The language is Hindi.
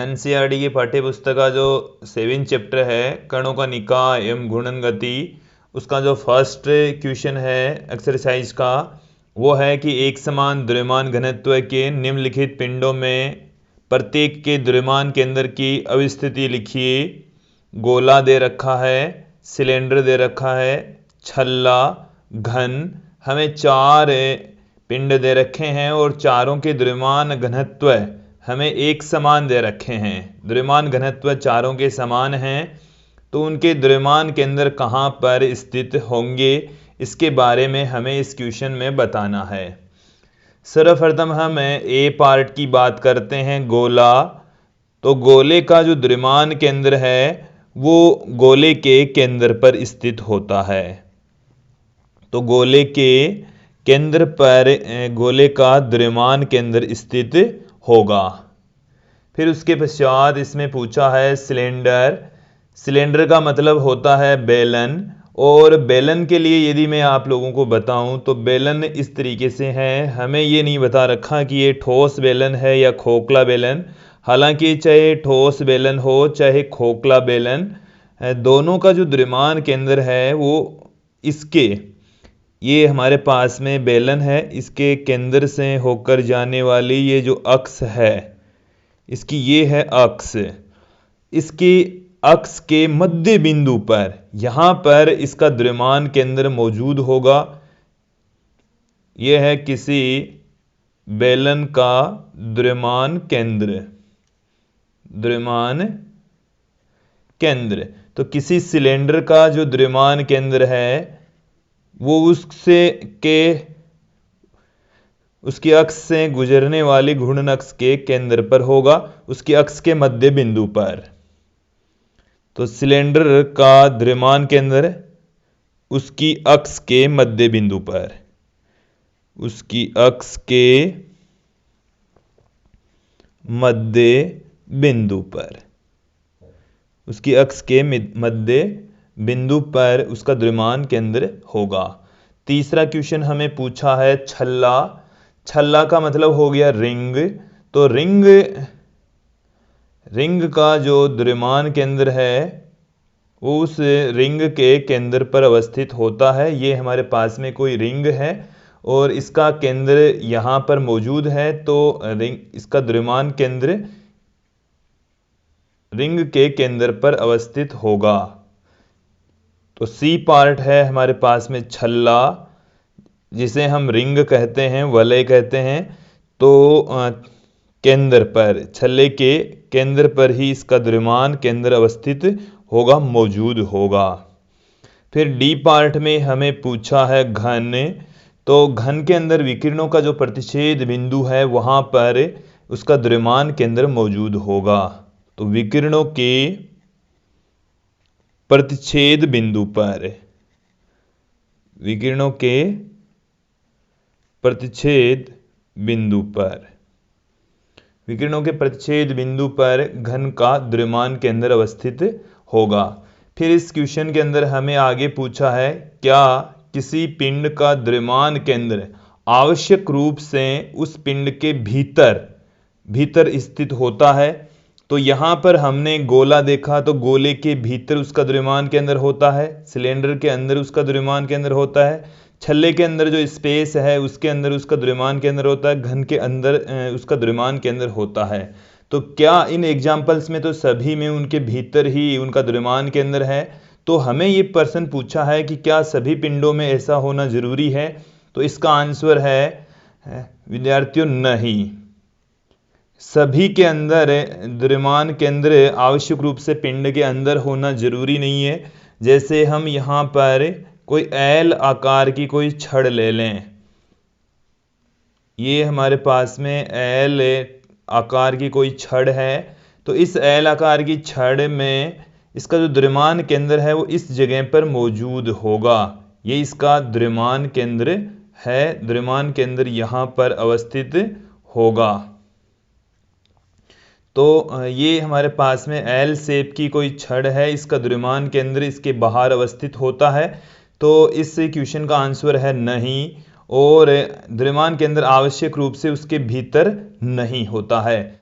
एनसीईआरटी की पाठ्य पुस्तक का जो 7 चैप्टर है कणों का निकाय एवं घूर्णन गति, उसका जो फर्स्ट क्वेश्चन है एक्सरसाइज का वो है कि एक समान द्रव्यमान घनत्व के निम्नलिखित पिंडों में प्रत्येक के द्रव्यमान केंद्र की अवस्थिति लिखिए। गोला दे रखा है, सिलेंडर दे रखा है, छल्ला, घन, हमें 4 पिंड दे रखे हैं और चारों के द्रव्यमान घनत्व हमें एक समान दे रखे हैं। द्रव्यमान घनत्व चारों के समान हैं तो उनके द्रव्यमान केंद्र कहाँ पर स्थित होंगे, इसके बारे में हमें इस क्वेश्चन में बताना है। सर्वप्रथम हम ए पार्ट की बात करते हैं, गोला। तो गोले का जो द्रव्यमान केंद्र है वो गोले के केंद्र पर स्थित होता है। तो गोले के केंद्र पर गोले का द्रव्यमान केंद्र स्थित होगा। फिर उसके पश्चात इसमें पूछा है सिलेंडर। सिलेंडर का मतलब होता है बेलन, और बेलन के लिए यदि मैं आप लोगों को बताऊं तो बेलन इस तरीके से है। हमें ये नहीं बता रखा कि ये ठोस बेलन है या खोखला बेलन। हालांकि चाहे ठोस बेलन हो चाहे खोखला बेलन, दोनों का जो द्रव्यमान केंद्र है वो इसके, ये हमारे पास में बेलन है, इसके केंद्र से होकर जाने वाली ये जो अक्ष है इसकी, ये है अक्ष। इसकी अक्ष के मध्य बिंदु पर यहां पर इसका द्रव्यमान केंद्र मौजूद होगा। यह है किसी बेलन का द्रव्यमान केंद्र। द्रव्यमान केंद्र तो किसी सिलेंडर का जो द्रव्यमान केंद्र है वो उसकी अक्ष से गुजरने वाली घूर्णन अक्ष के केंद्र पर होगा, उसकी अक्ष के मध्य बिंदु पर। तो सिलेंडर का द्रव्यमान केंद्र उसकी अक्ष के मध्य बिंदु पर, उसकी अक्ष के मध्य बिंदु पर, उसकी अक्ष के मध्य बिंदु पर उसका द्रव्यमान केंद्र होगा। तीसरा क्वेश्चन हमें पूछा है छल्ला। छल्ला का मतलब हो गया रिंग। तो रिंग का जो द्रव्यमान केंद्र है वो उस रिंग के केंद्र पर अवस्थित होता है। ये हमारे पास में कोई रिंग है और इसका केंद्र यहां पर मौजूद है, तो रिंग इसका द्रव्यमान केंद्र रिंग के केंद्र पर अवस्थित होगा। तो सी पार्ट है हमारे पास में छल्ला, जिसे हम रिंग कहते हैं, वलय कहते हैं। तो केंद्र पर, छल्ले के केंद्र पर ही इसका द्रव्यमान केंद्र अवस्थित होगा, मौजूद होगा। फिर डी पार्ट में हमें पूछा है घन। तो घन के अंदर विकिरणों का जो प्रतिच्छेद बिंदु है वहां पर उसका द्रव्यमान केंद्र मौजूद होगा। तो विकिरणों के प्रतिच्छेद बिंदु पर, विकिरणों के प्रतिच्छेद बिंदु पर, विकिरणों के प्रतिच्छेद बिंदु पर घन का द्रव्यमान केंद्र अवस्थित होगा। फिर इस क्वेश्चन के अंदर हमें आगे पूछा है, क्या किसी पिंड का द्रव्यमान केंद्र आवश्यक रूप से उस पिंड के भीतर स्थित होता है। तो यहां पर हमने गोला देखा, तो गोले के भीतर उसका द्रव्यमान केंद्र होता है, सिलेंडर के अंदर उसका द्रव्यमान केंद्र होता है, छल्ले के अंदर जो स्पेस है उसके अंदर उसका द्रव्यमान केंद्र होता है, घन के अंदर उसका द्रव्यमान केंद्र होता है। तो क्या इन एग्जाम्पल्स में तो सभी में उनके भीतर ही उनका द्रव्यमान केंद्र है। तो हमें ये प्रश्न पूछा है कि क्या सभी पिंडों में ऐसा होना जरूरी है। तो इसका आंसर है विद्यार्थियों नहीं, सभी के अंदर द्रव्यमान केंद्र आवश्यक रूप से पिंड के अंदर होना जरूरी नहीं है। जैसे हम यहां पर कोई एल आकार की कोई छड़ ले लें, ये हमारे पास में एल आकार की कोई छड़ है। तो इस एल आकार की छड़ में इसका जो द्रव्यमान केंद्र है वो इस जगह पर मौजूद होगा। ये इसका द्रव्यमान केंद्र है, द्रव्यमान केंद्र यहां पर अवस्थित होगा। तो ये हमारे पास में एल शेप की कोई छड़ है, इसका द्रव्यमान केंद्र इसके बाहर अवस्थित होता है। तो इस क्वेश्चन का आंसर है नहीं, और द्रव्यमान केंद्र आवश्यक रूप से उसके भीतर नहीं होता है।